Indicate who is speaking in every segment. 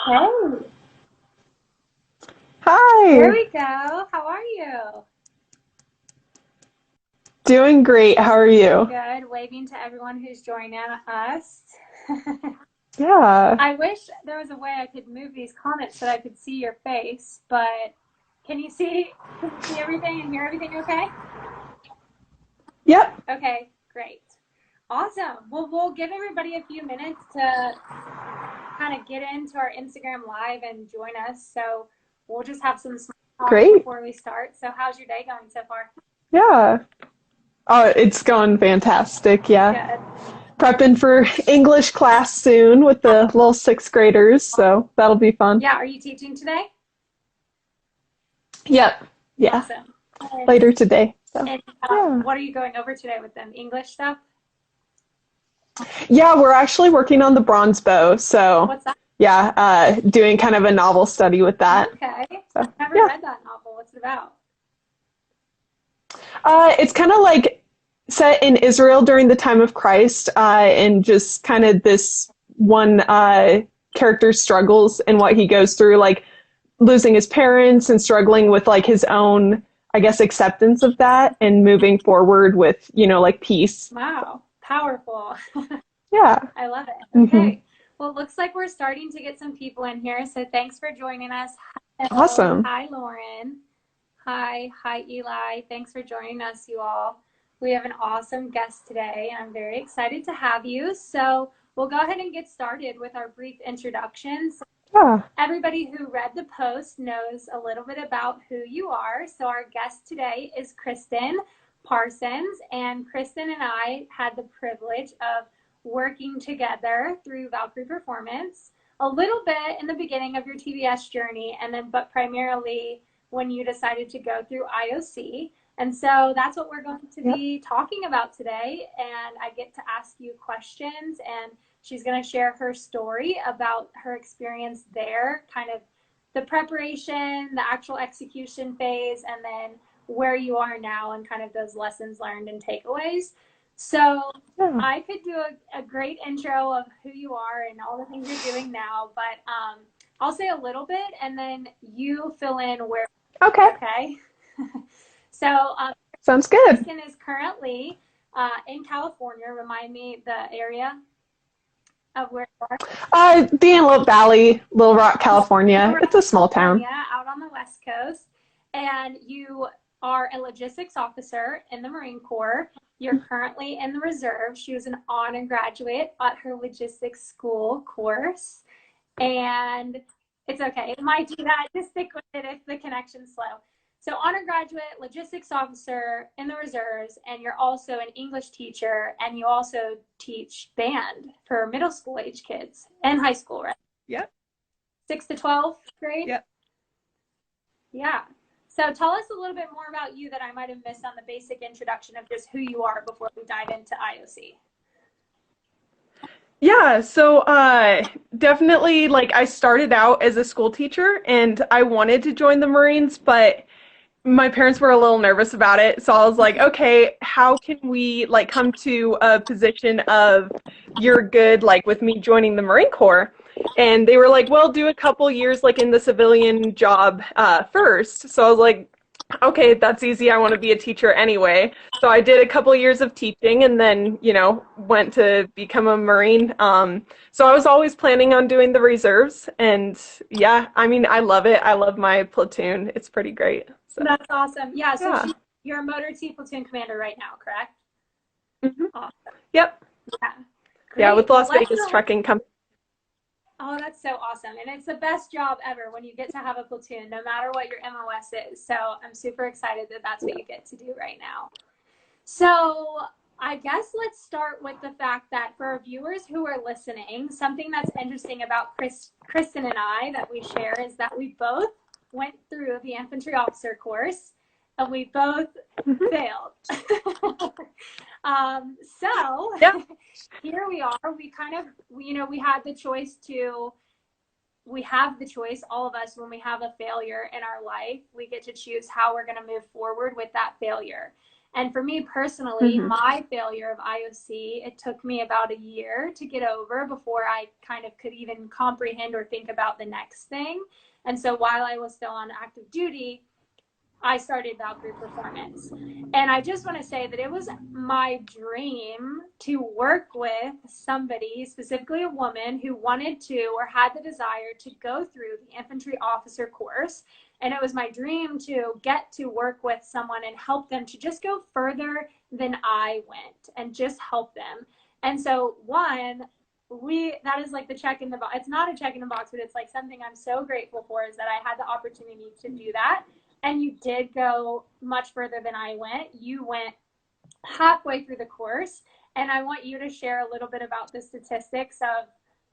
Speaker 1: Hey, there
Speaker 2: Hi,
Speaker 1: we go. How are you?
Speaker 2: doing great. How are you?
Speaker 1: Good. Waving to everyone who's joining us.
Speaker 2: Yeah.
Speaker 1: I wish there was a way I could move these comments so that I could see your face, but can you see everything and hear everything okay?
Speaker 2: Yep.
Speaker 1: Okay, great. Awesome. Well, we'll give everybody a few minutes to kind of get into our Instagram live and join us. So we'll just have some small talk
Speaker 2: Great.
Speaker 1: before we start. So how's your day going so far?
Speaker 2: Yeah. Oh, it's going fantastic. Yeah.
Speaker 1: Good.
Speaker 2: Prepping for English class soon with the little sixth graders, so that'll be fun.
Speaker 1: Yeah, are you teaching today?
Speaker 2: Yep. Yeah.
Speaker 1: Awesome. And,
Speaker 2: Later today. So,
Speaker 1: and
Speaker 2: yeah.
Speaker 1: what are you going over today with them? English stuff?
Speaker 2: Yeah, we're actually working on the bronze bow, so
Speaker 1: What's that?
Speaker 2: yeah, doing kind of a novel study with that.
Speaker 1: Okay.
Speaker 2: So,
Speaker 1: I've never
Speaker 2: yeah.
Speaker 1: read that novel. What's it about?
Speaker 2: It's kind of like set in Israel during the time of Christ, and just kind of this one character struggles and what he goes through, like losing his parents and struggling with like his own, I guess, acceptance of that and moving forward with, like peace.
Speaker 1: Wow. Powerful.
Speaker 2: Yeah.
Speaker 1: I love it.
Speaker 2: Hmm.
Speaker 1: Okay. Well, it looks like we're starting to get some people in here. So thanks for joining us. Hello.
Speaker 2: Awesome.
Speaker 1: Hi, Lauren. Hi. Hi, Eli. Thanks for joining us, you all. We have an awesome guest today, and I'm very excited to have you. So we'll go ahead and get started with our brief introductions.
Speaker 2: Yeah.
Speaker 1: Everybody who read the post knows a little bit about who you are. So our guest today is Kristen Parsons, and Kristen and I had the privilege of working together through Valkyrie Performance a little bit in the beginning of your TBS journey, and then but primarily when you decided to go through IOC. And so that's what we're going to
Speaker 2: Yep.
Speaker 1: be talking about today. And I get to ask you questions, and she's going to share her story about her experience there, kind of the preparation, the actual execution phase, and then where you are now and kind of those lessons learned and takeaways. So
Speaker 2: Yeah.
Speaker 1: I could do a great intro of who you are and all the things you're doing now, but I'll say a little bit and then you fill in where,
Speaker 2: Okay.
Speaker 1: okay? So
Speaker 2: Sounds good.
Speaker 1: Kristen is currently in California. Remind me the area of where you are.
Speaker 2: The Antelope Valley, Little Rock, California.
Speaker 1: Around
Speaker 2: It's a small town.
Speaker 1: California, out on the West Coast, and you are a logistics officer in the Marine Corps. You're currently in the reserve. She was an honor graduate at her logistics school course, and it's okay. It might do that. Just stick with it if the connection's slow. So, honor graduate, logistics officer in the reserves, and you're also an English teacher, and you also teach band for middle school age kids and high school, right?
Speaker 2: Yep.
Speaker 1: 6 to 12th grade?
Speaker 2: Yep.
Speaker 1: Yeah. So tell us a little bit more about you that I might have missed on the basic introduction of just who you are before we dive into IOC.
Speaker 2: Yeah, so definitely like I started out as a school teacher and I wanted to join the Marines, but my parents were a little nervous about it. So I was like, okay, how can we like come to a position of you're good like with me joining the Marine Corps? And they were like, well, do a couple years like in the civilian job first. So I was like, okay, that's easy. I want to be a teacher anyway. So I did a couple years of teaching and then, went to become a Marine. So I was always planning on doing the reserves. And yeah, I mean, I love it. I love my platoon. It's pretty great. So
Speaker 1: That's awesome. Yeah. So
Speaker 2: yeah.
Speaker 1: you're a Motor T platoon commander right now, correct?
Speaker 2: Hmm.
Speaker 1: Awesome.
Speaker 2: Yep.
Speaker 1: Yeah.
Speaker 2: Yeah,
Speaker 1: Great.
Speaker 2: with
Speaker 1: Well,
Speaker 2: Las
Speaker 1: let's
Speaker 2: Vegas
Speaker 1: go.
Speaker 2: Trucking Company.
Speaker 1: Oh, that's so awesome. And it's the best job ever when you get to have a platoon, no matter what your MOS is. So I'm super excited that that's what
Speaker 2: Yeah.
Speaker 1: you get to do right now. So I guess let's start with the fact that for our viewers who are listening, something that's interesting about Kristen and I that we share is that we both went through the Infantry Officer Course and we both
Speaker 2: Hmm.
Speaker 1: failed. So
Speaker 2: Yeah.
Speaker 1: here we are. We kind of, we had the choice to we have the choice, all of us, when we have a failure in our life, we get to choose how we're going to move forward with that failure. And for me personally,
Speaker 2: Mm-hmm.
Speaker 1: my failure of IOC, it took me about a year to get over before I kind of could even comprehend or think about the next thing. And so while I was still on active duty, I started Valkyrie Performance. And I just want to say that it was my dream to work with somebody, specifically a woman, who wanted to or had the desire to go through the Infantry Officer Course. And it was my dream to get to work with someone and help them to just go further than I went and just help them. And so, that is like the check in the box. It's not a check in the box, but it's like something I'm so grateful for, is that I had the opportunity to do that. And you did go much further than I went. You went halfway through the course. And I want you to share a little bit about the statistics of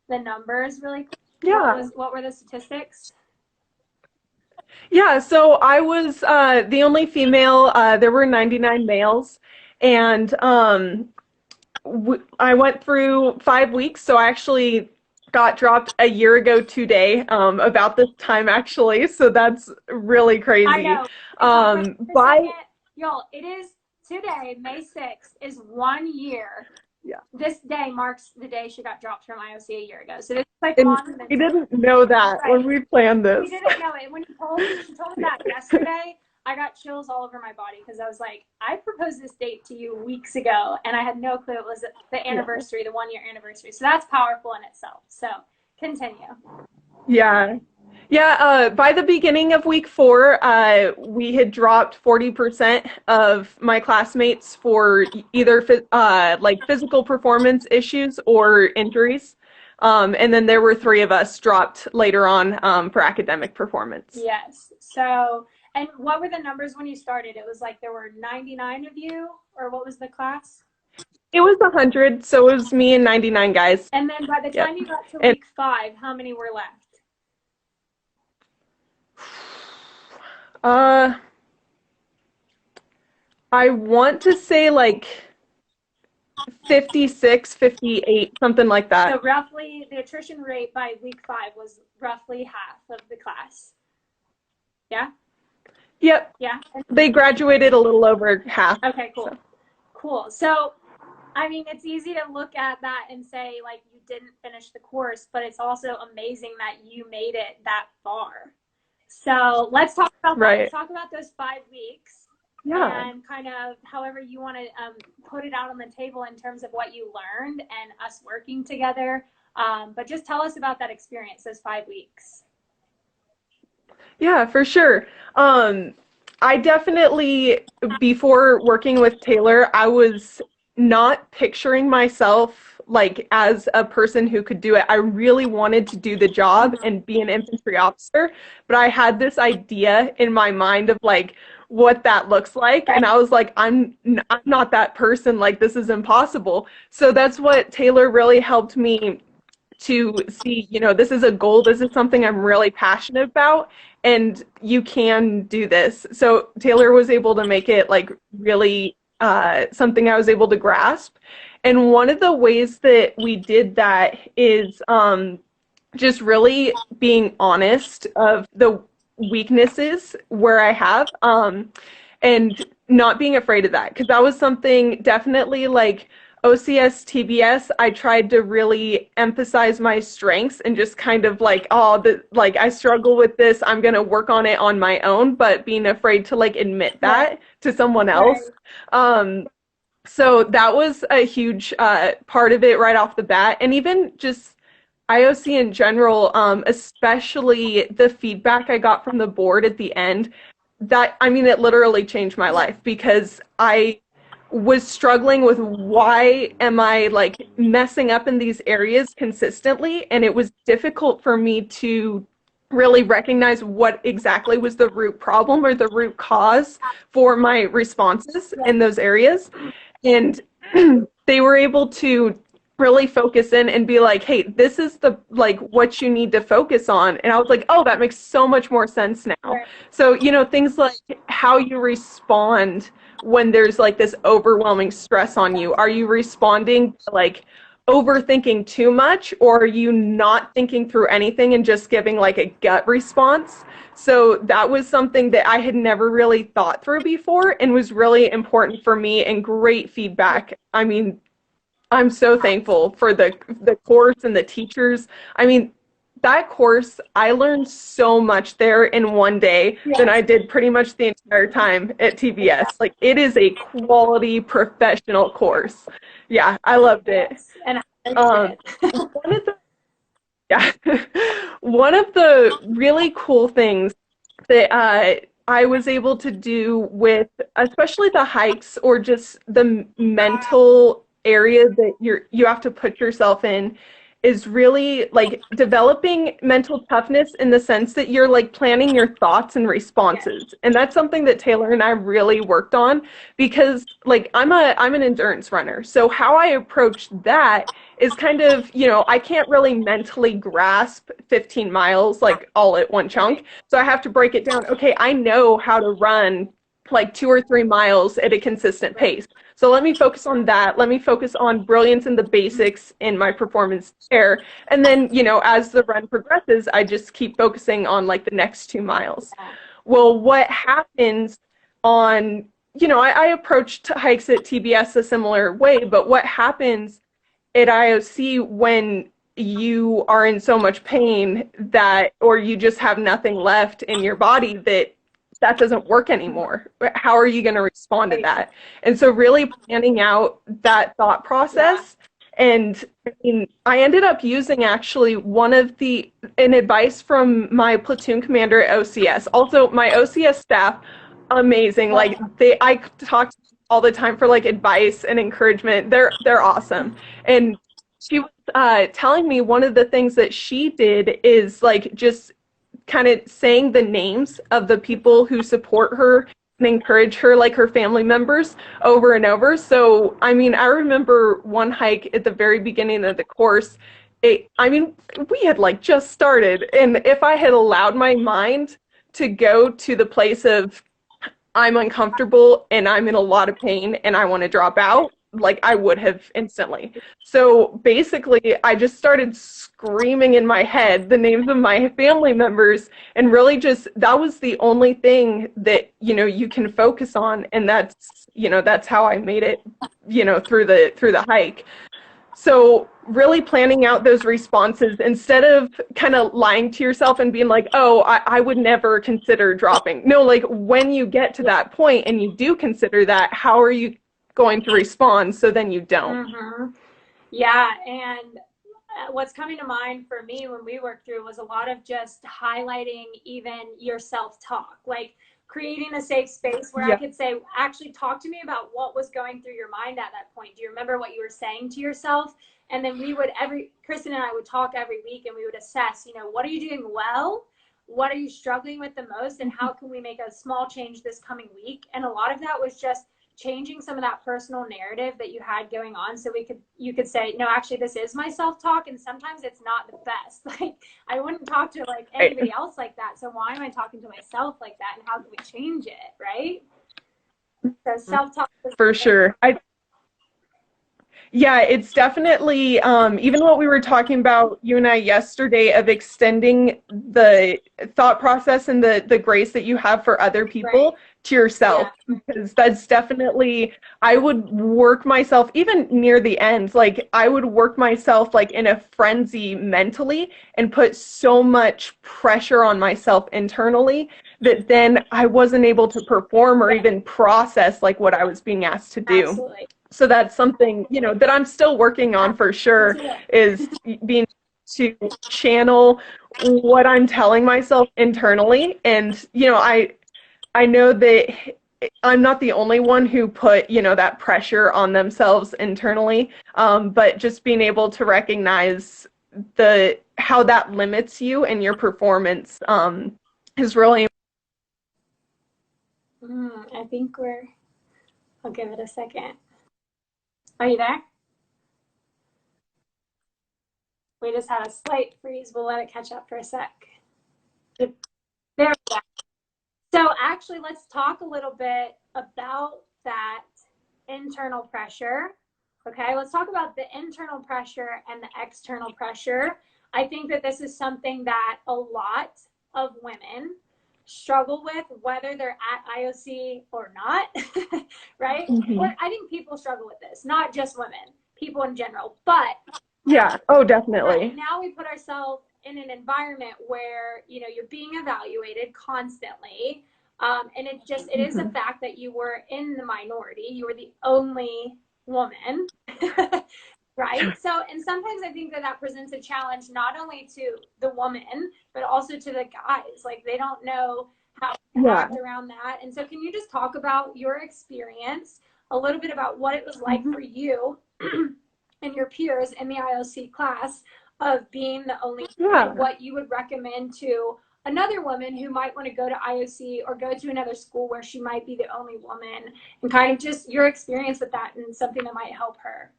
Speaker 1: the numbers really quick.
Speaker 2: Yeah.
Speaker 1: What were the statistics?
Speaker 2: Yeah, so I was the only female. There were 99 males, and I went through 5 weeks. So I actually got dropped a year ago today, about this time actually. So that's really
Speaker 1: I
Speaker 2: crazy.
Speaker 1: know. Wait a
Speaker 2: By
Speaker 1: second. Y'all, it is today, May 6th, is 1 year.
Speaker 2: Yeah,
Speaker 1: This day marks the day she got dropped from IOC a year ago. So this is like
Speaker 2: and
Speaker 1: longer than
Speaker 2: we didn't know that
Speaker 1: right.
Speaker 2: when we planned
Speaker 1: We
Speaker 2: this.
Speaker 1: didn't know it. When she told me that yesterday, I got chills all over my body because I was like, I proposed this date to you weeks ago, and I had no clue it was the
Speaker 2: Yeah.
Speaker 1: anniversary, the 1 year anniversary. So that's powerful in itself. So continue.
Speaker 2: Yeah. Yeah, by the beginning of week 4, we had dropped 40% of my classmates for either like physical performance issues or injuries. And then there were 3 of us dropped later on for academic performance.
Speaker 1: Yes. So, and what were the numbers when you started? It was like there were 99 of you, or what was the class?
Speaker 2: It was 100, so it was me and 99 guys.
Speaker 1: And then by the
Speaker 2: Yep.
Speaker 1: time you got to
Speaker 2: And
Speaker 1: week 5, how many were left?
Speaker 2: uh, I want to say like 56, 58, something like
Speaker 1: So
Speaker 2: that.
Speaker 1: roughly, the attrition rate by week 5 was roughly half of the class. Yeah?
Speaker 2: Yep.
Speaker 1: Yeah?
Speaker 2: They graduated a little over half.
Speaker 1: Okay, cool.
Speaker 2: So.
Speaker 1: Cool. So, I mean, it's easy to look at that and say, like, you didn't finish the course, but it's also amazing that you made it that far. So let's talk about that. Let's talk about those 5 weeks.
Speaker 2: Yeah.
Speaker 1: And kind of however you want to put it out on the table in terms of what you learned and us working together. But just tell us about that experience, those 5 weeks.
Speaker 2: Yeah, for sure. I definitely, before working with Taylor, I was not picturing myself like as a person who could do it. I really wanted to do the job and be an infantry officer, but I had this idea in my mind of like what that looks like, and I was like, I'm not that person. Like, this is impossible. So that's what Taylor really helped me to see, this is a goal, this is something I'm really passionate about, and you can do this. So Taylor was able to make it like really something I was able to grasp. And one of the ways that we did that is just really being honest of the weaknesses where I have, and not being afraid of that, because that was something definitely like OCS, TBS, I tried to really emphasize my strengths and just kind of like, like I struggle with this, I'm going to work on it on my own, but being afraid to like admit that to someone else. So that was a huge part of it right off the bat. And even just IOC in general, especially the feedback I got from the board at the end, it literally changed my life, because I was struggling with why am I like messing up in these areas consistently, and it was difficult for me to really recognize what exactly was the root problem or the root cause for my responses in those areas. And they were able to really focus in and be like, hey, this is the like what you need to focus on. And I was like, oh, that makes so much more sense now. So things like how you respond when there's like this overwhelming stress on you. Are you responding like, overthinking too much, or are you not thinking through anything and just giving like a gut response? So that was something that I had never really thought through before and was really important for me and great feedback. I mean, I'm so thankful for the course and the teachers. I mean, that course, I learned so much there in one day than I
Speaker 1: Yes.
Speaker 2: did pretty much the entire time at TBS. Like, it is a quality professional course. Yeah, I loved it.
Speaker 1: Yes. And I
Speaker 2: Um,
Speaker 1: did.
Speaker 2: one of the yeah, one of the really cool things that I was able to do with, especially the hikes or just the mental area that you have to put yourself in, is really like developing mental toughness in the sense that you're like planning your thoughts and
Speaker 1: Yes.
Speaker 2: responses. And that's something that Taylor and I really worked on because like I'm an endurance runner. So how I approach that is kind of, I can't really mentally grasp 15 miles like all at one chunk.
Speaker 1: Right.
Speaker 2: So I have to break it down. Okay, I know how to run like 2 or 3 miles at a consistent
Speaker 1: Right.
Speaker 2: pace. So let me focus on that. Let me focus on brilliance in the basics in my performance there. And then, as the run progresses, I just keep focusing on like the next 2 miles.
Speaker 1: Yeah.
Speaker 2: Well, what happens on, I approached hikes at TBS a similar way, but what happens at IOC when you are in so much pain that, or you just have nothing left in your body that doesn't work anymore. How are you going to respond to
Speaker 1: Right.
Speaker 2: that? And so really planning out that thought
Speaker 1: Yeah.
Speaker 2: process. And I ended up using actually an advice from my platoon commander at OCS. Also, my OCS staff, amazing.
Speaker 1: Love
Speaker 2: Like I talk to them all the time for like advice and encouragement. They're awesome. And she was telling me one of the things that she did is like just kind of saying the names of the people who support her and encourage her, like her family members, over and over. So, I mean, I remember one hike at the very beginning of the course. I mean, we had like just started, and if I had allowed my mind to go to the place of I'm uncomfortable and I'm in a lot of pain and I want to drop out, like I would have instantly. So basically, I just started screaming in my head the names of my family members and really just that was the only thing that, you can focus on. And that's how I made it, through the hike. So really planning out those responses instead of kind of lying to yourself and being like, oh, I would never consider dropping. No, like when you get to that point and you do consider that, how are you going to respond so then you don't?
Speaker 1: Mm-hmm. Yeah. And what's coming to mind for me when we worked through was a lot of just highlighting even your self-talk, like creating a safe space where I
Speaker 2: Yeah.
Speaker 1: could say, actually talk to me about what was going through your mind at that point. Do you remember what you were saying to yourself? And then Kristen and I would talk every week and we would assess, what are you doing well? What are you struggling with the most? And how can we make a small change this coming week? And a lot of that was just changing some of that personal narrative that you had going on so you could say, no, actually this is my self-talk, and sometimes it's not the best. Like I wouldn't talk to like anybody else like that, so why am I talking to myself like that, and how can we change it, right? So self-talk is
Speaker 2: For sure. Yeah, it's definitely even what we were talking about, you and I, yesterday, of extending the thought process and the grace that you have for other
Speaker 1: right.
Speaker 2: people to yourself.
Speaker 1: Yeah.
Speaker 2: Because that's definitely, I would work myself, even near the end, like I would work myself like in a frenzy mentally and put so much pressure on myself internally that then I wasn't able to perform or
Speaker 1: Yeah.
Speaker 2: even process like what I was being asked to do.
Speaker 1: Absolutely.
Speaker 2: So that's something, that I'm still working on for
Speaker 1: Me
Speaker 2: sure,
Speaker 1: too.
Speaker 2: is being to channel what I'm telling myself internally. And, I know that I'm not the only one who put, that pressure on themselves internally. But just being able to recognize how that limits you and your performance, is really.
Speaker 1: I think I'll give it a second. Are you there? We just had a slight freeze. We'll let it catch up for a sec. There we go. So actually, let's talk a little bit about that internal pressure Okay, let's talk about the internal pressure and the external pressure. I think that this is something that a lot of women struggle with, whether they're at IOC or not, right?
Speaker 2: Mm-hmm.
Speaker 1: Or I think people struggle with this, not just women, people in general. But
Speaker 2: yeah, oh, definitely.
Speaker 1: now we put ourselves in an environment where, you know, you're being evaluated constantly. And it is a fact that you were in the minority. You were the only woman, right? So, and sometimes I think that that presents a challenge not only to the woman, but also to the guys. Like, they don't know how to act around that. And so, can you just talk about your experience, a little bit about what it was like for you and your peers in the IOC class of being the only woman, what you would recommend to another woman who might want to go to IOC or go to another school where she might be the only woman, and kind of just your experience with that and something that might help her?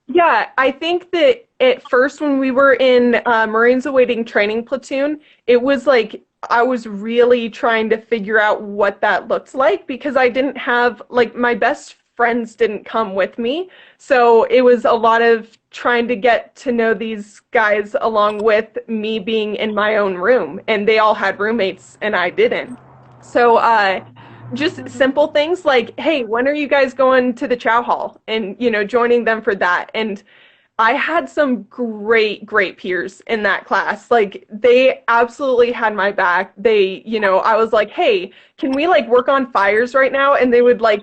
Speaker 2: Yeah, I think that at first when we were in Marines Awaiting Training Platoon, it was like I was really trying to figure out what that looked like because I didn't have, like, my best friends didn't come with me. So it was a lot of trying to get to know these guys along with me being in my own room. And they all had roommates and I didn't. So just simple things like, hey, when are you guys going to the chow hall? And, you know, joining them for that. And I had some great peers in that class. Like, they absolutely had my back. They, you know, I was like, hey, can we like work on fires right now? And they would like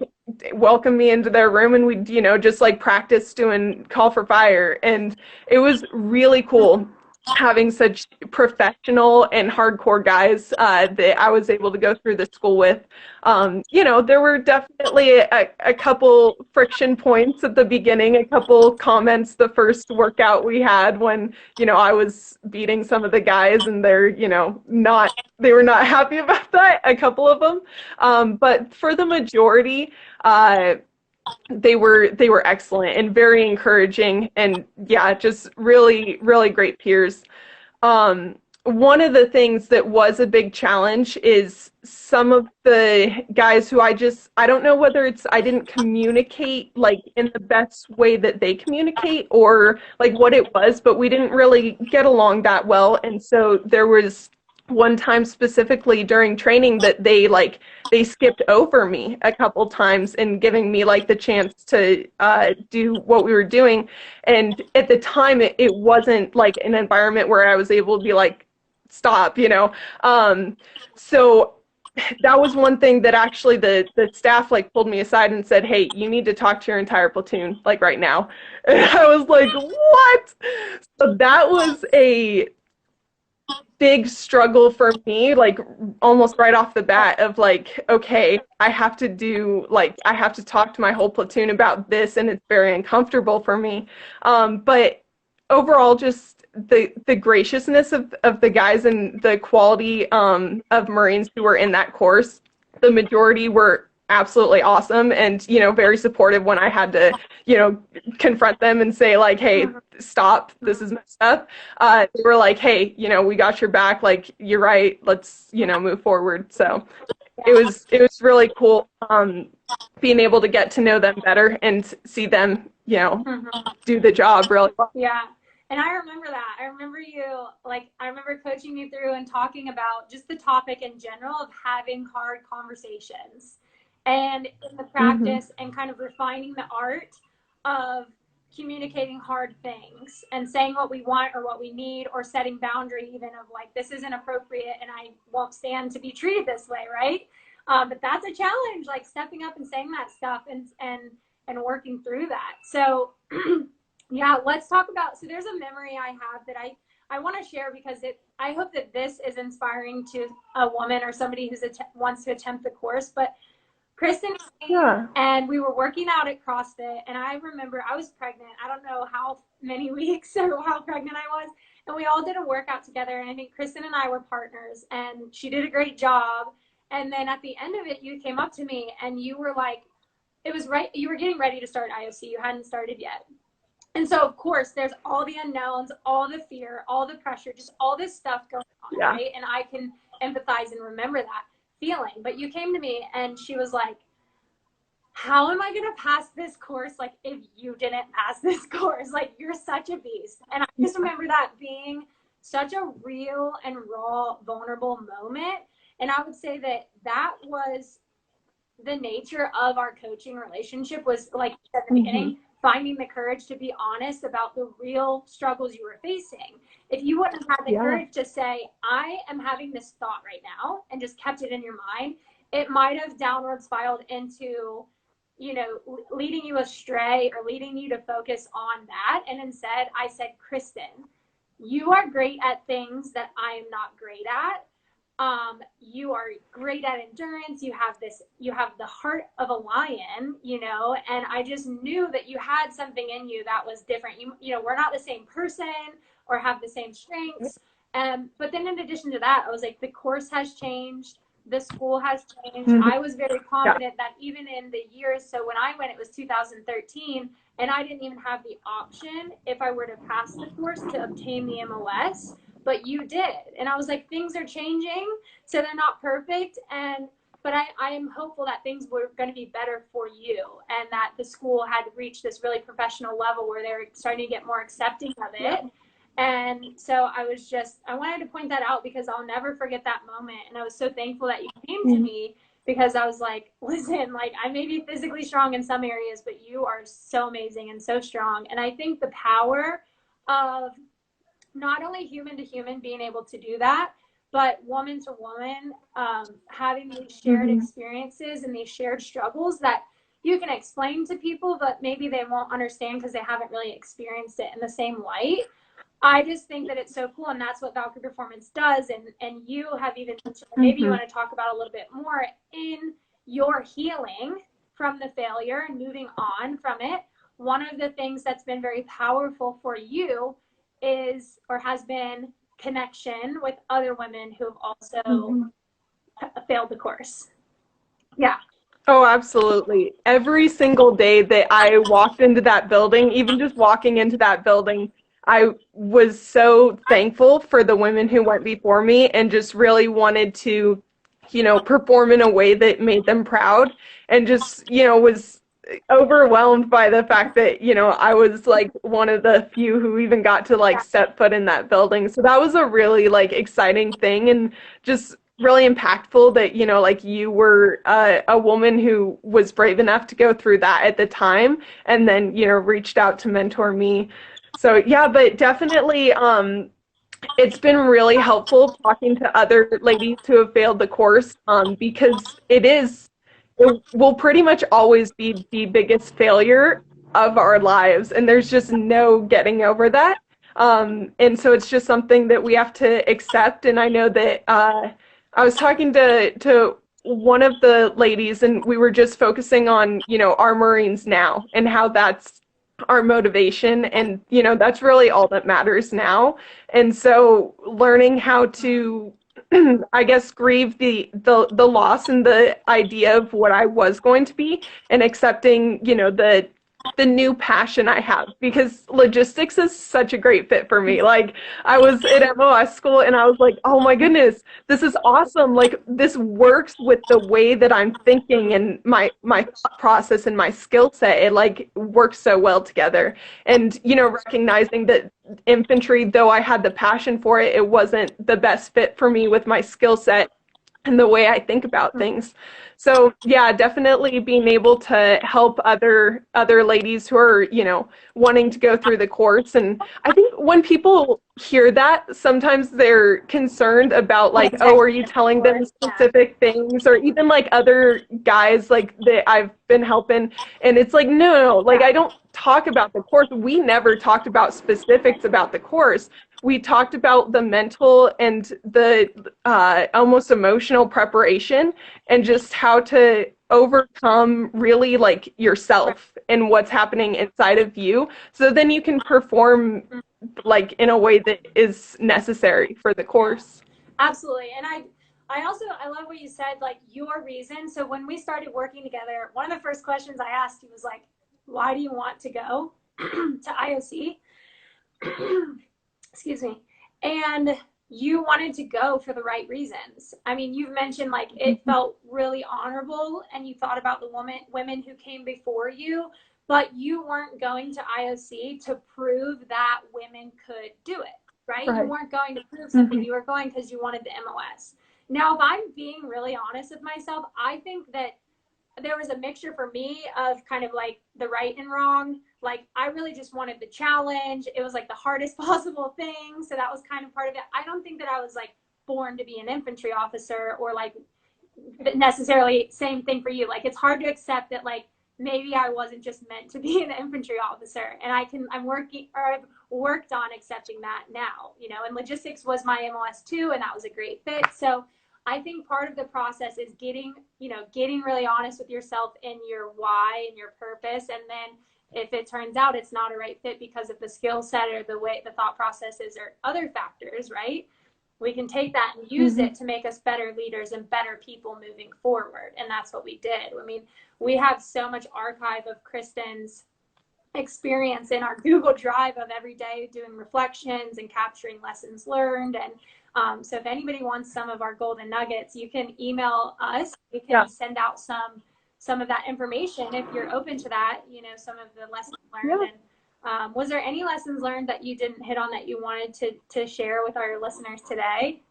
Speaker 2: welcome me into their room and we'd, you know, just like practice doing call for fire. And it was really cool having such professional and hardcore guys that I was able to go through the school with. You know, there were definitely a couple friction points at the beginning, a couple comments the first workout we had when, you know, I was beating some of the guys and they're, you know, they were not happy about that, a couple of them. But for the majority, they were excellent and very encouraging, and yeah, just really great peers. One of the things that was a big challenge is some of the guys who I don't know whether it's I didn't communicate like in the best way that they communicate or like what it was, but we didn't really get along that well. And so there was one time specifically during training that they skipped over me a couple times and giving me like the chance to do what we were doing. And at the time, it wasn't like an environment where I was able to be like, stop, you know. So that was one thing that actually the staff like pulled me aside and said, hey, you need to talk to your entire platoon like right now. And I was like, what? So that was a big struggle for me, like almost right off the bat of like, okay, I have to talk to my whole platoon about this and it's very uncomfortable for me. But overall, just the graciousness of the guys and the quality of Marines who were in that course, the majority were absolutely awesome and, you know, very supportive when I had to, you know, confront them and say like, hey, stop, this is messed up. They were like, hey, you know, we got your back, like, you're right, let's, you know, move forward. So it was really cool being able to get to know them better and see them, you know, do the job really well.
Speaker 1: Yeah. And I remember that. I remember I remember coaching you through and talking about just the topic in general of having hard conversations and in the practice and kind of refining the art of communicating hard things and saying what we want or what we need, or setting boundary even of like, this isn't appropriate and I won't stand to be treated this way, right? But that's a challenge, like stepping up and saying that stuff and working through that. So yeah, let's talk about, so there's a memory I have that I want to share because I hope that this is inspiring to a woman or somebody who's wants to attempt the course. But Kristen and we were working out at CrossFit, and I remember I was pregnant. I don't know how many weeks or how pregnant I was, and we all did a workout together, and I think Kristen and I were partners, and she did a great job. And then at the end of it, you came up to me and you were like, it was right, you were getting ready to start IOC. You hadn't started yet. And so, of course, there's all the unknowns, all the fear, all the pressure, just all this stuff going on, right? And I can empathize and remember that feeling. But you came to me and she was like, how am I going to pass this course? Like, if you didn't pass this course, like, you're such a beast. And I just remember that being such a real and raw, vulnerable moment. And I would say that that was the nature of our coaching relationship, was like at the beginning, finding the courage to be honest about the real struggles you were facing. If you wouldn't have had the courage to say, I am having this thought right now, and just kept it in your mind, it might have downward spiraled into, you know, leading you astray or leading you to focus on that. And instead, I said, Kristen, you are great at things that I am not great at. You are great at endurance. You have the heart of a lion, you know, and I just knew that you had something in you that was different. You know, we're not the same person or have the same strengths. But then in addition to that, I was like, the course has changed. The school has changed. I was very confident that even in the years, so when I went, it was 2013, and I didn't even have the option, if I were to pass the course, to obtain the MOS, but you did. And I was like, things are changing, so they're not perfect. But I am hopeful that things were going to be better for you, and that the school had reached this really professional level where they're starting to get more accepting of it. And so I wanted to point that out because I'll never forget that moment. And I was so thankful that you came to me, because I was like, listen, like, I may be physically strong in some areas, but you are so amazing and so strong. And I think the power of not only human to human being able to do that, but woman to woman, having these shared experiences and these shared struggles that you can explain to people, but maybe they won't understand because they haven't really experienced it in the same light. I just think that it's so cool, and that's what Valkyrie Performance does. And you have even mentioned, maybe you want to talk about a little bit more in your healing from the failure and moving on from it. One of the things that's been very powerful for you is, or has been, connection with other women who have also failed the course. Yeah.
Speaker 2: Oh, absolutely. Every single day that I walked into that building, even just walking into that building, I was so thankful for the women who went before me and just really wanted to, perform in a way that made them proud, and just, was overwhelmed by the fact that, I was like one of the few who even got to like step foot in that building. So that was a really like exciting thing, and just really impactful that, like you were a woman who was brave enough to go through that at the time, and then, reached out to mentor me. So yeah, but definitely, it's been really helpful talking to other ladies who have failed the course, because it will pretty much always be the biggest failure of our lives, and there's just no getting over that. And so it's just something that we have to accept. And I know that I was talking to one of the ladies, and we were just focusing on, our Marines now and how that's our motivation, and that's really all that matters now. And so learning how to I guess grieve the loss and the idea of what I was going to be, and accepting, the new passion I have, because logistics is such a great fit for me. Like, I was at MOS school and I was like, oh my goodness, this is awesome. Like, this works with the way that I'm thinking and my thought process and my skill set. It like works so well together. And, recognizing that infantry, though I had the passion for it, it wasn't the best fit for me with my skill set and the way I think about things. So yeah, definitely being able to help other ladies who are, wanting to go through the course. And I think when people hear that, sometimes they're concerned about like, oh, are you telling them specific things? Or even like other guys like that I've been helping. And it's like, no, like I don't talk about the course. We never talked about specifics about the course. We talked about the mental and the almost emotional preparation, and just how to overcome really like yourself and what's happening inside of you, so then you can perform like in a way that is necessary for the course.
Speaker 1: Absolutely. And I love what you said, like your reason. So when we started working together, one of the first questions I asked you was like, why do you want to go to IOC? Excuse me. And you wanted to go for the right reasons. I mean, you've mentioned like it felt really honorable and you thought about the women who came before you, but you weren't going to IOC to prove that women could do it, right? You
Speaker 2: Right.
Speaker 1: weren't going to prove something. You were going because you wanted the MOS. Now, if I'm being really honest with myself, I think that there was a mixture for me of kind of like the right and wrong. Like I really just wanted the challenge. It was like the hardest possible thing. So that was kind of part of it. I don't think that I was like born to be an infantry officer or like necessarily same thing for you. Like it's hard to accept that like maybe I wasn't just meant to be an infantry officer. And I'm working, or I've worked on accepting that now, you know, and logistics was my MOS too. And that was a great fit. So I think part of the process is getting really honest with yourself in your why and your purpose. And then if it turns out it's not a right fit because of the skill set or the way the thought processes or other factors, right? We can take that and use it to make us better leaders and better people moving forward. And that's what we did. I mean, we have so much archive of Kristen's experience in our Google Drive of every day doing reflections and capturing lessons learned. And so if anybody wants some of our golden nuggets, you can email us. We can send out some of that information if you're open to that, you know, some of the lessons learned. And was there any lessons learned that you didn't hit on that you wanted to share with our listeners today?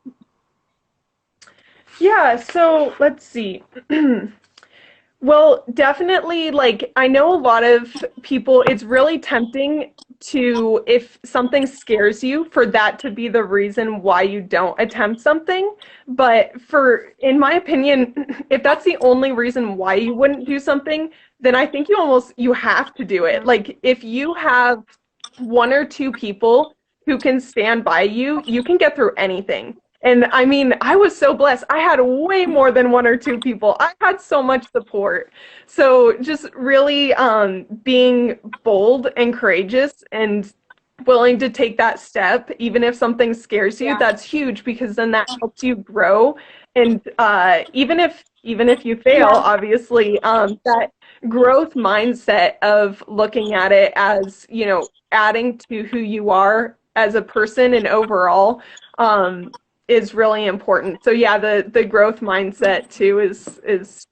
Speaker 2: Yeah, so let's see. Well, definitely, like, I know a lot of people, it's really tempting to, if something scares you, for that to be the reason why you don't attempt something. But in my opinion, if that's the only reason why you wouldn't do something, then I think you have to do it. Like, if you have one or two people who can stand by you, you can get through anything. And I mean, I was so blessed. I had way more than one or two people. I had so much support. So just really being bold and courageous and willing to take that step, even if something scares you, that's huge because then that helps you grow. And even if you fail, obviously, that growth mindset of looking at it as, you know, adding to who you are as a person and overall, is really important. So yeah, the growth mindset too is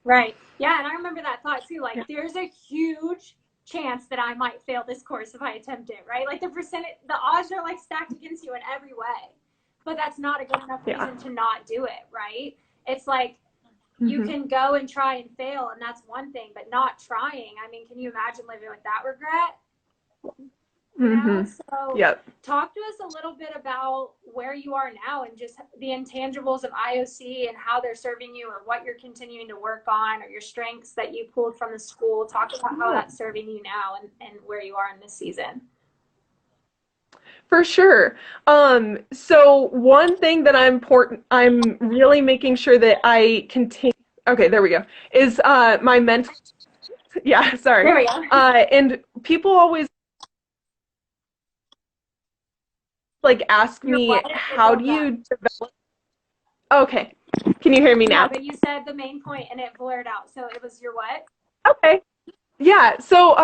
Speaker 1: right. Yeah, and I remember that thought too. Like, there's a huge chance that I might fail this course if I attempt it, right? Like the odds are like stacked against you in every way. But that's not a good enough reason to not do it, right? It's like you can go and try and fail, and that's one thing, but not trying. I mean, can you imagine living with that regret? You know, so talk to us a little bit about where you are now and just the intangibles of IOC and how they're serving you or what you're continuing to work on or your strengths that you pulled from the school. Talk about how that's serving you now and where you are in this season.
Speaker 2: For sure. So one thing that I'm really making sure that I continue, okay, there we go, is my mental, sorry.
Speaker 1: There we go.
Speaker 2: And people always like ask me, how do you develop? Okay. Can you hear me now?
Speaker 1: Yeah, but you said the main point and it blurred out. So it was your what?
Speaker 2: Okay. Yeah. So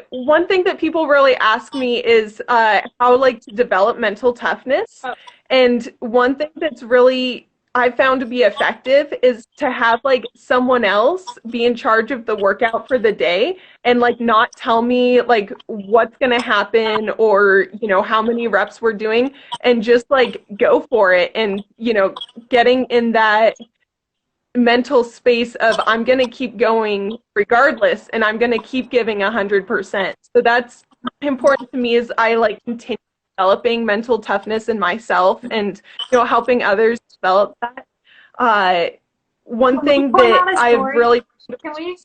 Speaker 2: one thing that people really ask me is how like to develop mental toughness. And one thing that's really I found to be effective is to have like someone else be in charge of the workout for the day and like not tell me like what's going to happen or, you know, how many reps we're doing and just like go for it and, you know, getting in that mental space of I'm going to keep going regardless and I'm going to keep giving 100%. So that's important to me is I like continue developing mental toughness in myself and, you know, helping others develop that. One thing that I've really
Speaker 1: can we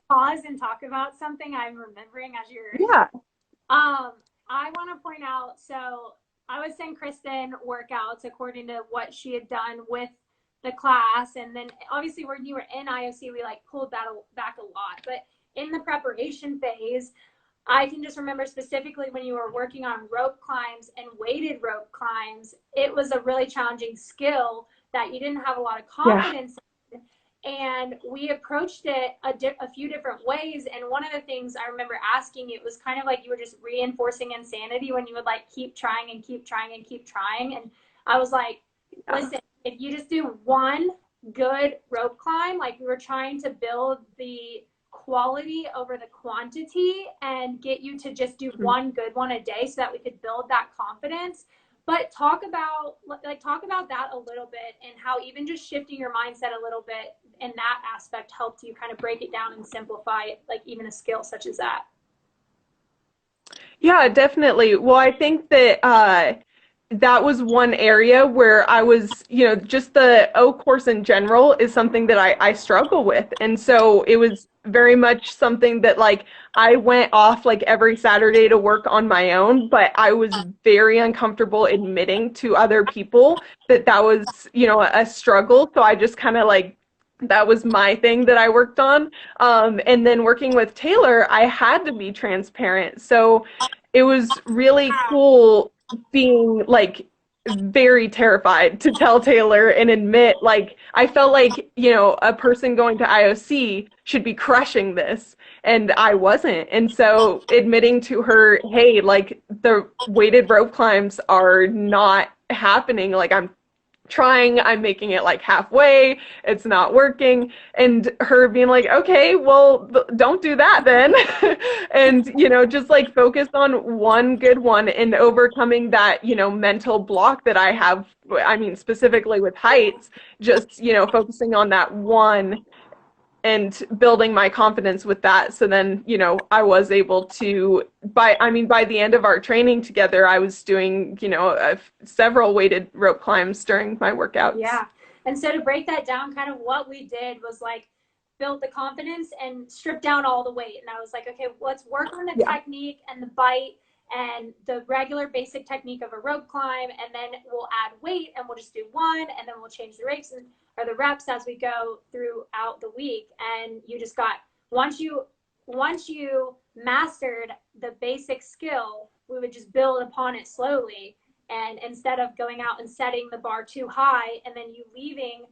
Speaker 1: pause and talk about something I'm remembering as you're I want to point out, so I would send Kristen workouts according to what she had done with the class, and then obviously when you were in IOC we like pulled that back a lot, but in the preparation phase I can just remember specifically when you were working on rope climbs and weighted rope climbs, it was a really challenging skill that you didn't have a lot of confidence in. And we approached it a few different ways. And one of the things I remember asking you, it was kind of like you were just reinforcing insanity when you would like keep trying and keep trying and keep trying. And I was like,
Speaker 2: Yeah.
Speaker 1: listen, if you just do one good rope climb, like we were trying to build the quality over the quantity and get you to just do
Speaker 2: Mhm.
Speaker 1: one good one a day so that we could build that confidence. But talk about that a little bit and how even just shifting your mindset a little bit in that aspect helped you kind of break it down and simplify it, like even a skill such as that.
Speaker 2: Yeah, definitely. Well, I think that that was one area where I was, just the O course in general is something that I struggle with. And so it was very much something that like I went off like every Saturday to work on my own, but I was very uncomfortable admitting to other people that that was, a struggle. So I just kind of like that was my thing that I worked on. And then working with Taylor, I had to be transparent. So it was really cool being like very terrified to tell Taylor and admit like I felt like, a person going to IOC should be crushing this and I wasn't. And so admitting to her, hey, like the weighted rope climbs are not happening. Like I'm trying, I'm making it like halfway, it's not working, and her being like, okay, well, don't do that then. And just like focus on one good one and overcoming that mental block that I have. I mean, specifically with heights, just focusing on that one and building my confidence with that. So then, I was able to, by the end of our training together, I was doing, several weighted rope climbs during my workouts.
Speaker 1: Yeah. And so to break that down, kind of what we did was like build the confidence and strip down all the weight. And I was like, okay, let's work on the
Speaker 2: Yeah.
Speaker 1: technique and the bite and the regular basic technique of a rope climb. And then we'll add weight and we'll just do one and then we'll change the reps or the reps as we go throughout the week. And you just got, once you mastered the basic skill, we would just build upon it slowly. And instead of going out and setting the bar too high and then you leaving,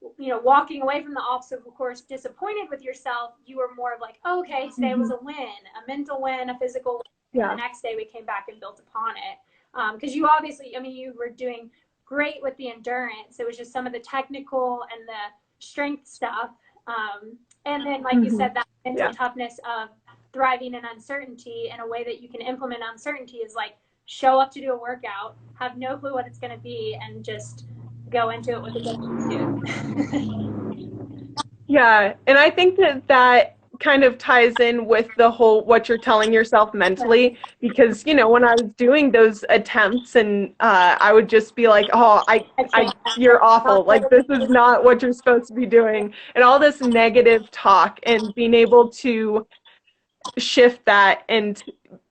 Speaker 1: walking away from the obstacle course disappointed with yourself, you were more of like, oh, okay, today was
Speaker 2: Mm-hmm.
Speaker 1: a win, a mental win, a physical win. And the
Speaker 2: Yeah.
Speaker 1: next day we came back and built upon it. Because you obviously, I mean, you were doing great with the endurance. It was just some of the technical and the strength stuff. And then, like you
Speaker 2: Mm-hmm.
Speaker 1: said, that mental
Speaker 2: Yeah.
Speaker 1: toughness of thriving in uncertainty in a way that you can implement uncertainty is like show up to do a workout, have no clue what it's going to be, and just go into it with a good attitude.
Speaker 2: Yeah, and I think that that kind of ties in with the whole what you're telling yourself mentally because when I was doing those attempts and I would just be like, oh,
Speaker 1: I can't.
Speaker 2: you're awful, like this is not what you're supposed to be doing, and all this negative talk, and being able to shift that and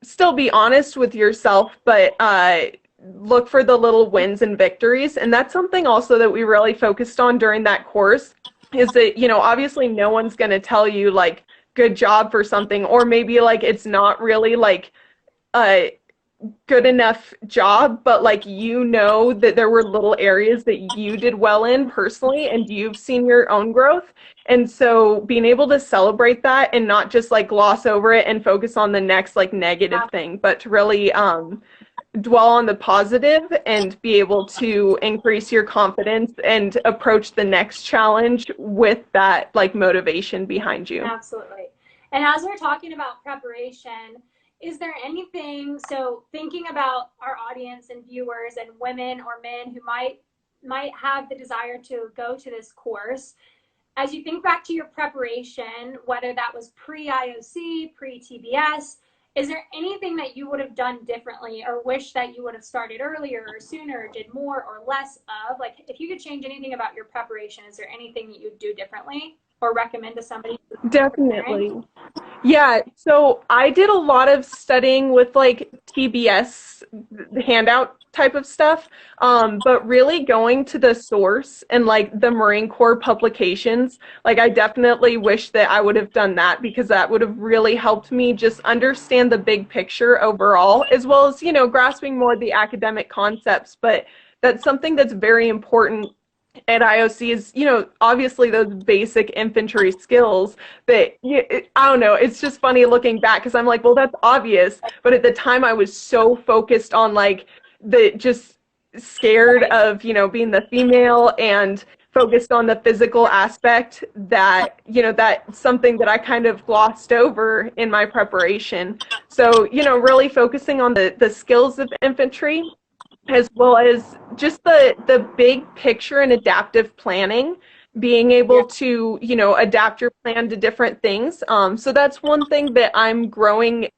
Speaker 2: still be honest with yourself, but look for the little wins and victories. And that's something also that we really focused on during that course is that, obviously no one's going to tell you like good job for something, or maybe like it's not really like a good enough job, but like that there were little areas that you did well in personally and you've seen your own growth. And so being able to celebrate that and not just like gloss over it and focus on the next like negative thing, but to really dwell on the positive and be able to increase your confidence and approach the next challenge with that like motivation behind you.
Speaker 1: Absolutely. And as we're talking about preparation, is there anything, so thinking about our audience and viewers and women or men who might have the desire to go to this course, as you think back to your preparation, whether that was pre-IOC, pre-TBS, is there anything that you would have done differently or wish that you would have started earlier or sooner or did more or less of? Like, if you could change anything about your preparation, is there anything that you'd do differently or recommend to somebody?
Speaker 2: Definitely. Yeah, so I did a lot of studying with like TBS handout type of stuff, but really going to the source and like the Marine Corps publications, like I definitely wish that I would have done that because that would have really helped me just understand the big picture overall, as well as, grasping more of the academic concepts. But that's something that's very important at IOC is, obviously those basic infantry skills that, I don't know, it's just funny looking back because I'm like, well, that's obvious. But at the time I was so focused on like the just scared
Speaker 1: Right.
Speaker 2: of, being the female and focused on the physical aspect that, that's something that I kind of glossed over in my preparation. So, really focusing on the skills of infantry as well as just the big picture and adaptive planning, being
Speaker 1: Yeah.
Speaker 2: able to adapt your plan to different things. So that's one thing that I'm growing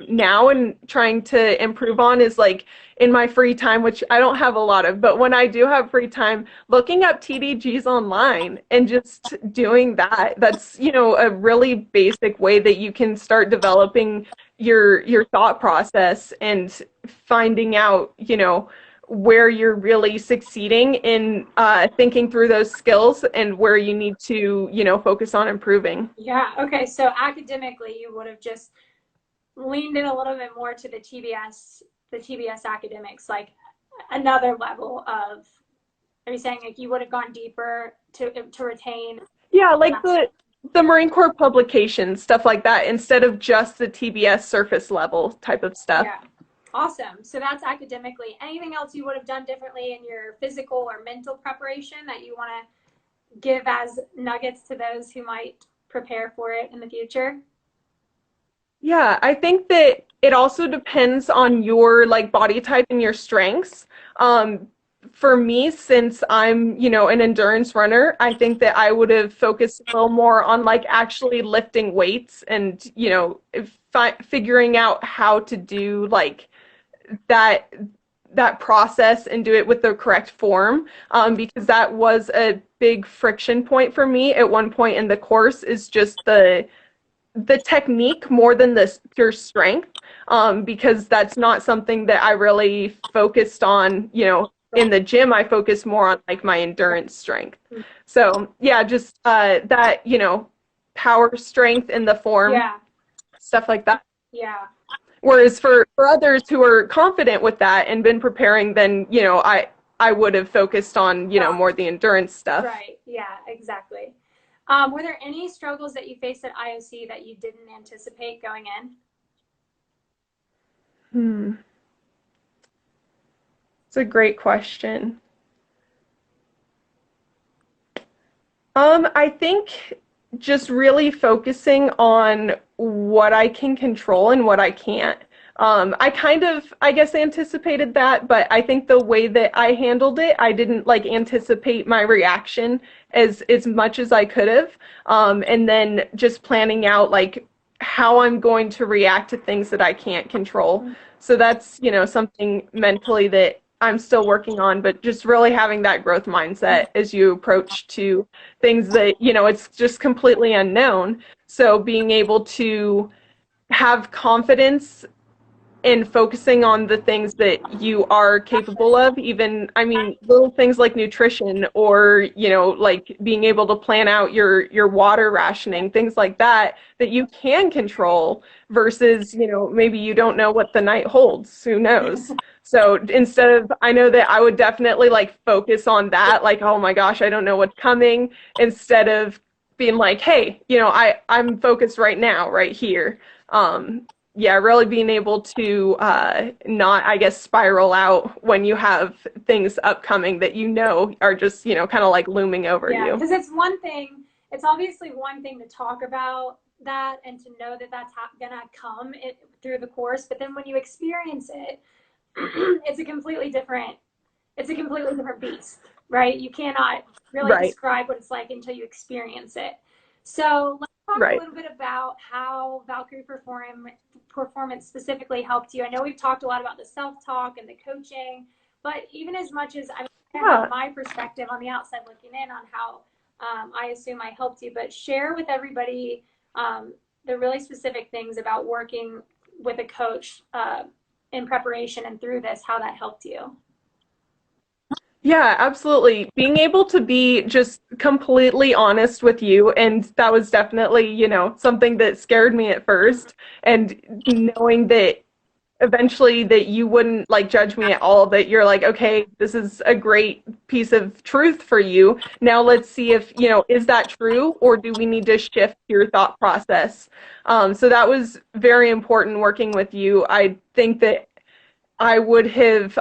Speaker 2: now and trying to improve on is like in my free time, which I don't have a lot of, but when I do have free time, looking up TDGs online and just doing that. That's a really basic way that you can start developing your thought process and finding out where you're really succeeding in thinking through those skills and where you need to, focus on improving.
Speaker 1: Yeah. Okay. So academically, you would have just leaned in a little bit more to the TBS academics, like another level of. Are you saying like you would have gone deeper to retain?
Speaker 2: Yeah, like the Marine Corps publications, stuff like that, instead of just the TBS surface level type of stuff.
Speaker 1: Yeah. Awesome. So that's academically. Anything else you would have done differently in your physical or mental preparation that you want to give as nuggets to those who might prepare for it in the future?
Speaker 2: Yeah, I think that it also depends on your like body type and your strengths. Um, for me, since I'm, an endurance runner, I think that I would have focused a little more on like actually lifting weights and, figuring out how to do like that that process and do it with the correct form, because that was a big friction point for me at one point in the course is just the technique more than the pure strength, because that's not something that I really focused on, in the gym. I focused more on like my endurance strength. So yeah, just that, power strength in the form,
Speaker 1: Yeah.
Speaker 2: stuff like that.
Speaker 1: Yeah.
Speaker 2: Whereas for others who are confident with that and been preparing, then, I would have focused on, more the endurance stuff.
Speaker 1: Right. Yeah, exactly. Were there any struggles that you faced at IOC that you didn't anticipate going in?
Speaker 2: It's a great question. I think just really focusing on what I can control and what I can't. I kind of, I guess, anticipated that, but I think the way that I handled it, I didn't like anticipate my reaction as much as I could have. And then just planning out like how I'm going to react to things that I can't control. So that's, something mentally that I'm still working on, but just really having that growth mindset as you approach to things that, it's just completely unknown. So being able to have confidence in focusing on the things that you are capable of, even, I mean, little things like nutrition or, like being able to plan out your water rationing, things like that, that you can control versus, maybe you don't know what the night holds. Who knows? So instead of, I know that I would definitely like focus on that, like, oh my gosh, I don't know what's coming, instead of being like, hey, I'm focused right now, right here. Yeah, really being able to not, I guess, spiral out when you have things upcoming that are just, kind of like looming over
Speaker 1: Yeah,
Speaker 2: you.
Speaker 1: because it's obviously one thing to talk about that and to know that that's gonna come through the course, but then when you experience it, it's a completely different beast, right? You cannot really
Speaker 2: Right,
Speaker 1: describe what it's like until you experience it. So let's talk a
Speaker 2: right.
Speaker 1: little bit about how Valkyrie Performance specifically helped you. I know we've talked a lot about the self-talk and the coaching, but even as much as
Speaker 2: Yeah.
Speaker 1: my perspective on the outside looking in on how I assume I helped you, but share with everybody the really specific things about working with a coach in preparation and through this, how that helped you.
Speaker 2: Yeah, absolutely. Being able to be just completely honest with you, and that was definitely, something that scared me at first, and knowing that eventually that you wouldn't like judge me at all, that you're like, okay, this is a great piece of truth for you. Now let's see if, is that true or do we need to shift your thought process? So that was very important working with you. I think that I would have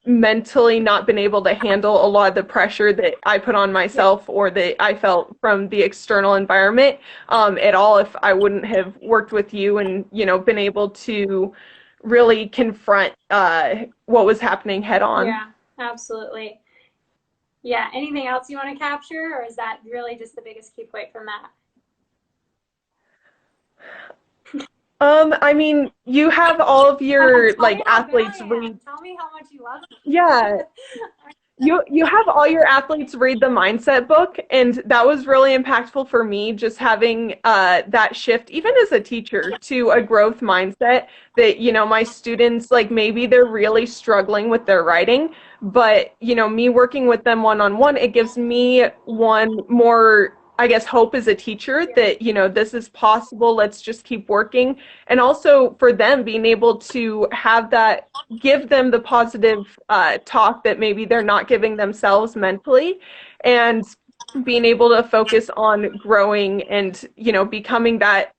Speaker 2: mentally not been able to handle a lot of the pressure that I put on
Speaker 1: Yeah.
Speaker 2: myself or that I felt from the external environment at all if I wouldn't have worked with you and, been able to really confront what was happening head on.
Speaker 1: Yeah, absolutely. Yeah. Anything else you want to capture, or is that really just the biggest key point from that?
Speaker 2: I mean, you have all of your
Speaker 1: Tell
Speaker 2: like
Speaker 1: me how good
Speaker 2: athletes
Speaker 1: I
Speaker 2: read.
Speaker 1: am. Tell me how much you love
Speaker 2: Yeah,
Speaker 1: me.
Speaker 2: you have all your athletes read the mindset book, and that was really impactful for me, just having that shift, even as a teacher, to a growth mindset that, my students, like maybe they're really struggling with their writing, but, me working with them one-on-one, it gives me one more, I guess, hope as a teacher
Speaker 1: Yeah.
Speaker 2: that, this is possible. Let's just keep working. And also for them being able to have that give them the positive talk that maybe they're not giving themselves mentally, and being able to focus on growing and becoming that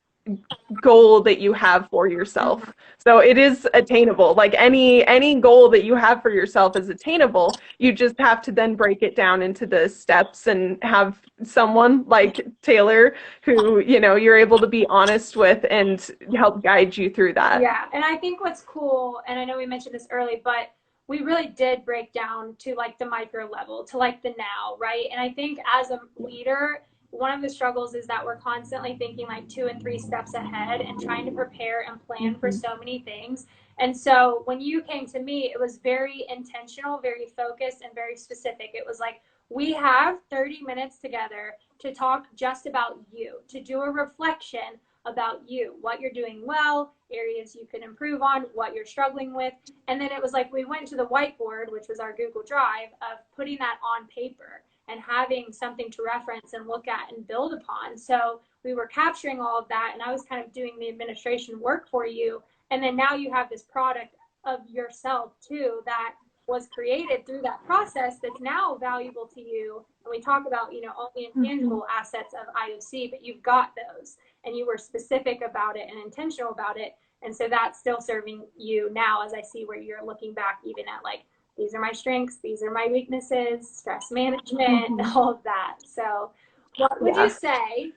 Speaker 2: goal that you have for
Speaker 1: Mhm.
Speaker 2: yourself. So it is attainable. Like any goal that you have for yourself is attainable. You just have to then break it down into the steps and have someone like Taylor who, you're able to be honest with and help guide you through that.
Speaker 1: Yeah, and I think what's cool, and I know we mentioned this early, but we really did break down to like the micro level, to like the now, right? And I think as a leader, one of the struggles is that we're constantly thinking like 2 and 3 steps ahead and trying to prepare and plan for
Speaker 2: Mhm.
Speaker 1: so many things. And so when you came to me, it was very intentional, very focused, and very specific. It was like, we have 30 minutes together to talk just about you, to do a reflection about you, what you're doing well, areas you can improve on, what you're struggling with. And then it was like we went to the whiteboard, which was our Google Drive, of putting that on paper and having something to reference and look at and build upon. So we were capturing all of that, and I was kind of doing the administration work for you. And then now you have this product of yourself too that was created through that process that's now valuable to you. And we talk about, all the
Speaker 2: Mhm.
Speaker 1: intangible assets of IOC, but you've got those and you were specific about it and intentional about it. And so that's still serving you now as I see where you're looking back even at like, these are my strengths, these are my weaknesses, stress management,
Speaker 2: Mhm.
Speaker 1: all of that. So what would you
Speaker 2: Yeah.
Speaker 1: say,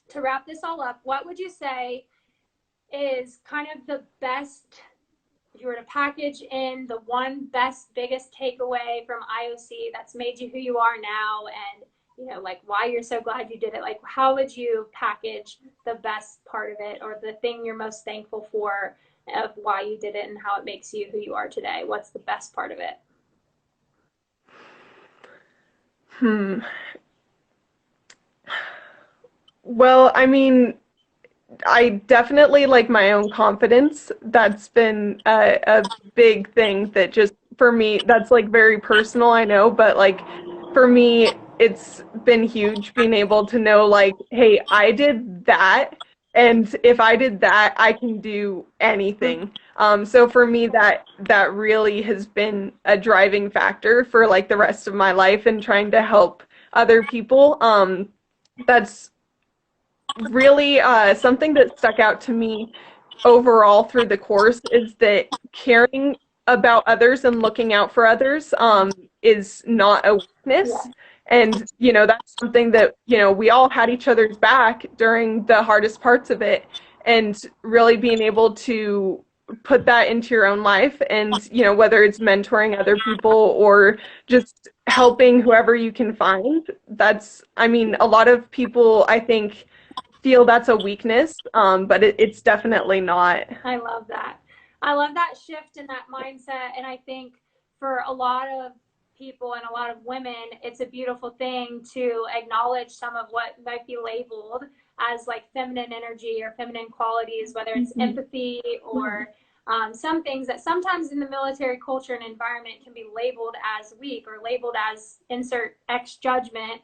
Speaker 1: to wrap this all up, what would you say is kind of the best, if you were to package in the one best, biggest takeaway from IOC that's made you who you are now, and like why you're so glad you did it? Like, how would you package the best part of it, or the thing you're most thankful for of why you did it and how it makes you who you are today? What's the best part of it?
Speaker 2: Hmm. Well, I mean, I definitely like my own confidence. That's been a big thing that just for me, that's like very personal, I know, but like for me, it's been huge being able to know like, hey, I did that, and if I did that, I can do anything. So for me, that really has been a driving factor for like the rest of my life and trying to help other people. That's really something that stuck out to me overall through the course is that caring about others and looking out for others is not a
Speaker 1: Yeah.
Speaker 2: weakness. And, that's something that, we all had each other's back during the hardest parts of it. And really being able to put that into your own life and, whether it's mentoring other people or just helping whoever you can find, that's, I mean, a lot of people, I think, feel that's a weakness, but it's definitely not.
Speaker 1: I love that. I love that shift in that mindset. And I think for a lot of people and a lot of women, it's a beautiful thing to acknowledge some of what might be labeled as like feminine energy or feminine qualities, whether it's
Speaker 2: Mhm.
Speaker 1: empathy or some things that sometimes in the military culture and environment can be labeled as weak or labeled as insert X judgment.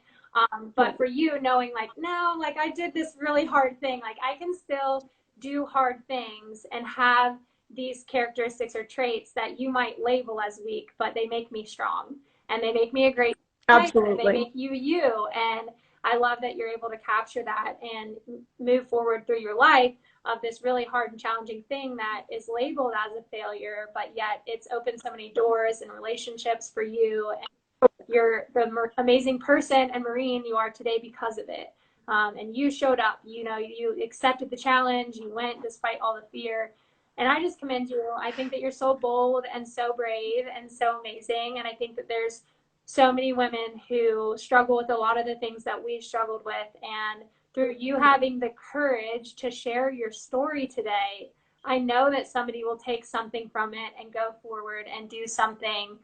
Speaker 1: But for you, knowing like, no, like I did this really hard thing, like I can still do hard things and have these characteristics or traits that you might label as weak, but they make me strong and they make me a great fighter. They
Speaker 2: Absolutely.
Speaker 1: make you you. And I love that you're able to capture that and move forward through your life of this really hard and challenging thing that is labeled as a failure, but yet it's opened so many doors and relationships for you. And you're the amazing person and Marine you are today because of it. And you showed up, you accepted the challenge, you went despite all the fear. And I just commend you. I think that you're so bold and so brave and so amazing. And I think that there's so many women who struggle with a lot of the things that we struggled with. And through you having the courage to share your story today, I know that somebody will take something from it and go forward and do something,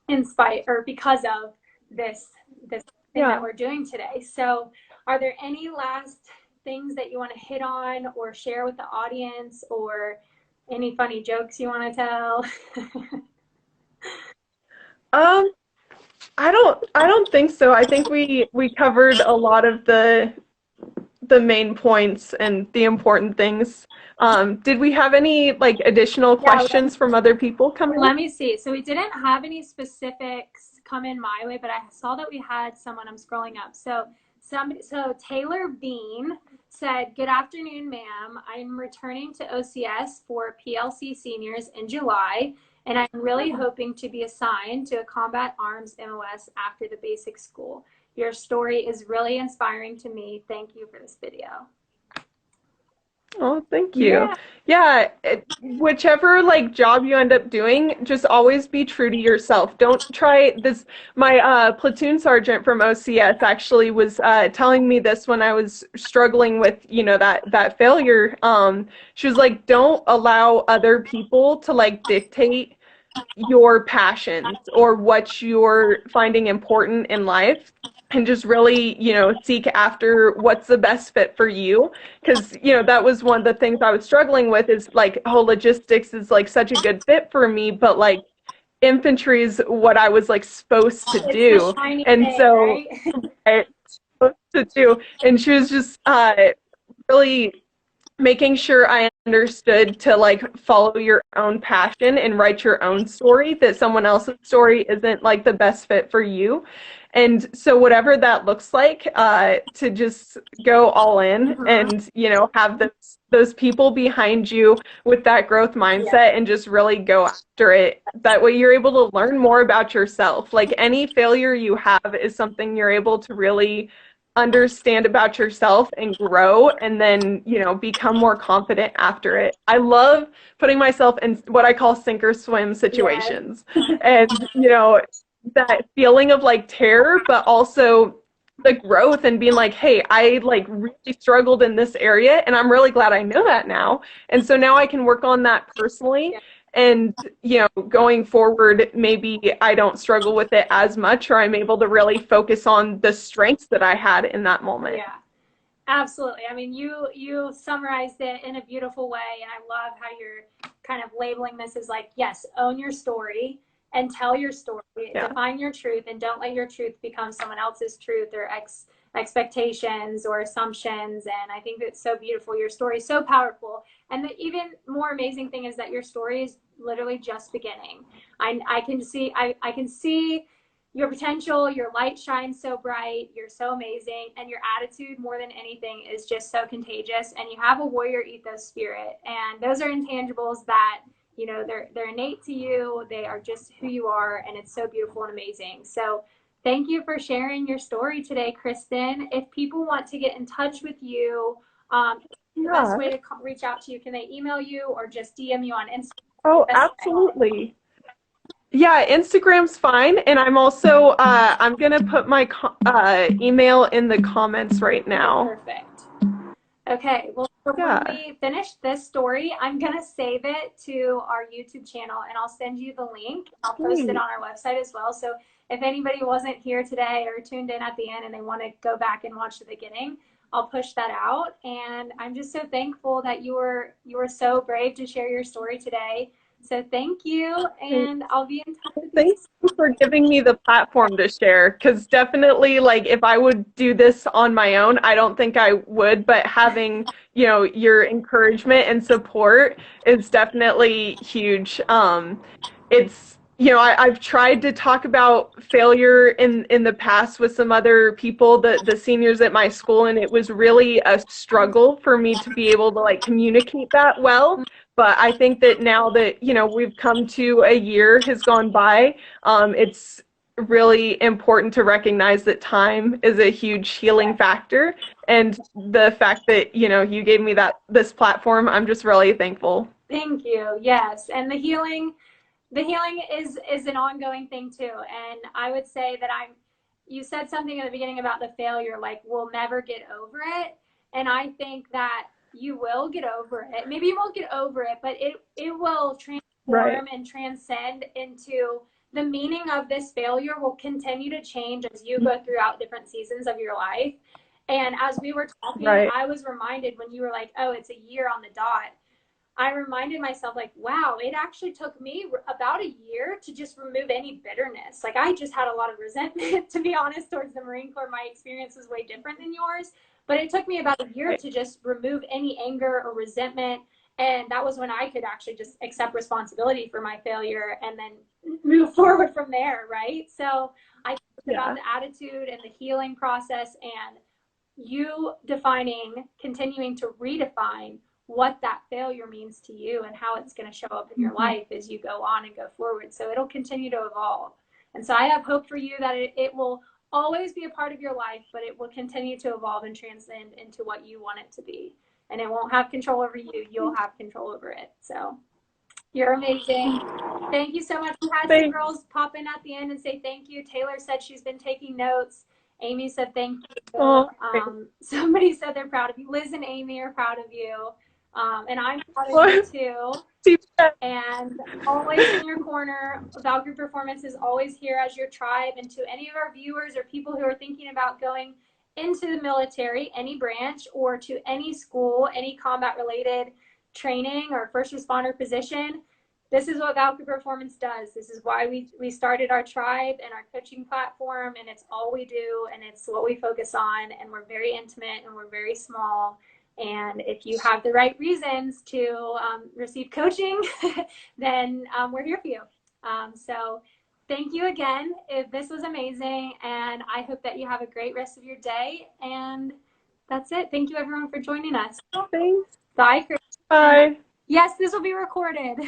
Speaker 1: in spite or because of this thing that we're doing today. So are there any last things that you want to hit on or share with the audience, or any funny jokes you want to tell?
Speaker 2: I don't think so. I think we covered a lot of the main points and the important things. Did we have any like additional questions from other people coming in?
Speaker 1: Let me see. So we didn't have any specifics come in my way, but I saw that we had someone. I'm scrolling up. So Taylor Bean said, "Good afternoon, ma'am. I'm returning to OCS for PLC seniors in July, and I'm really hoping to be assigned to a combat arms MOS after the basic school. Your story is really inspiring to me. Thank you for this video."
Speaker 2: Oh, thank you. Yeah, whichever like job you end up doing, just always be true to yourself. Don't try this. My platoon sergeant from OCS actually was telling me this when I was struggling with, that failure. She was like, don't allow other people to like dictate your passions or what you're finding important in life, and just really, seek after what's the best fit for you. Because, that was one of the things I was struggling with is like, oh, logistics is like such a good fit for me, but like infantry is what I was like supposed to do. And so right? Supposed to do. And she was just really making sure I understood to like follow your own passion and write your own story, that someone else's story isn't like the best fit for you. And so whatever that looks like, to just go all in and, have those people behind you with that growth mindset and just really go after it. That way you're able to learn more about yourself. Like any failure you have is something you're able to really understand about yourself and grow, and then become more confident after it. I love putting myself in what I call sink or swim situations. And that feeling of like terror, but also the growth and being like, hey, I like really struggled in this area and I'm really glad I know that now, and so now I can work on that personally. And, going forward, maybe I don't struggle with it as much, or I'm able to really focus on the strengths that I had in that moment.
Speaker 1: Yeah, absolutely. I mean, you summarized it in a beautiful way. And I love how you're kind of labeling this as like, yes, own your story and tell your story, define your truth, and don't let your truth become someone else's truth or expectations or assumptions. And I think that's so beautiful. Your story is so powerful. And the even more amazing thing is that your story is literally just beginning. I can see your potential. Your light shines so bright. You're so amazing. And your attitude, more than anything, is just so contagious. And you have a warrior ethos spirit. And those are intangibles that, they're innate to you. They are just who you are. And it's so beautiful and amazing. So thank you for sharing your story today, Kristen. If people want to get in touch with you, the best way to reach out to you, can they email you or just DM you on Instagram?
Speaker 2: Oh, absolutely. Yeah, Instagram's fine. And I'm also, I'm going to put my email in the comments right now.
Speaker 1: Perfect. Okay, well, when we finish this story, I'm going to save it to our YouTube channel and I'll send you the link. I'll post it on our website as well. So if anybody wasn't here today or tuned in at the end and they want to go back and watch the beginning, I'll push that out. And I'm just so thankful that you were so brave to share your story today. So thank you, and I'll be in touch with you.
Speaker 2: Thank you for giving me the platform to share, because definitely, like, if I would do this on my own, I don't think I would, but having, your encouragement and support is definitely huge. It's, I've tried to talk about failure in the past with some other people, the seniors at my school, and it was really a struggle for me to be able to like communicate that well. But I think that now that, we've come to a year has gone by, it's really important to recognize that time is a huge healing factor. And the fact that, you gave me this platform, I'm just really thankful.
Speaker 1: Thank you. Yes. And the healing is an ongoing thing too. And I would say that you said something at the beginning about the failure, like we'll never get over it. And I think that you will get over it. Maybe you won't get over it, but it will
Speaker 2: Right.
Speaker 1: transform and transcend into the meaning of this failure will continue to change as you go throughout different seasons of your life. And as we were talking,
Speaker 2: Right.
Speaker 1: I was reminded when you were like, oh, it's a year on the dot. I reminded myself, like, wow, it actually took me about a year to just remove any bitterness. Like, I just had a lot of resentment, to be honest, towards the Marine Corps. My experience was way different than yours. But it took me about a year to just remove any anger or resentment. And that was when I could actually just accept responsibility for my failure and then move forward from there, right? So I talked about
Speaker 2: Yeah.
Speaker 1: the attitude and the healing process and you continuing to redefine what that failure means to you and how it's going to show up in your life as you go on and go forward. So it'll continue to evolve. And so I have hope for you that it will always be a part of your life, but it will continue to evolve and transcend into what you want it to be. And it won't have control over you. You'll have control over it. So you're amazing. Thank you so much. We had some
Speaker 2: Thanks.
Speaker 1: girls pop in at the end and say thank you. Taylor said she's been taking notes. Amy said thank you.
Speaker 2: Oh,
Speaker 1: Somebody said they're proud of you. Liz and Amy are proud of you. And I'm proud of you
Speaker 2: what?
Speaker 1: too. And always in your corner. Valkyrie Performance is always here as your tribe. And to any of our viewers or people who are thinking about going into the military, any branch, or to any school, any combat related training or first responder position, this is what Valkyrie Performance does. This is why we started our tribe and our coaching platform, and it's all we do, and it's what we focus on, and we're very intimate and we're very small. And if you have the right reasons to receive coaching, then we're here for you. So thank you again. This was amazing, and I hope that you have a great rest of your day. And that's it. Thank you, everyone, for joining us.
Speaker 2: Thanks.
Speaker 1: Bye, Chris.
Speaker 2: Bye.
Speaker 1: Yes, this will be recorded.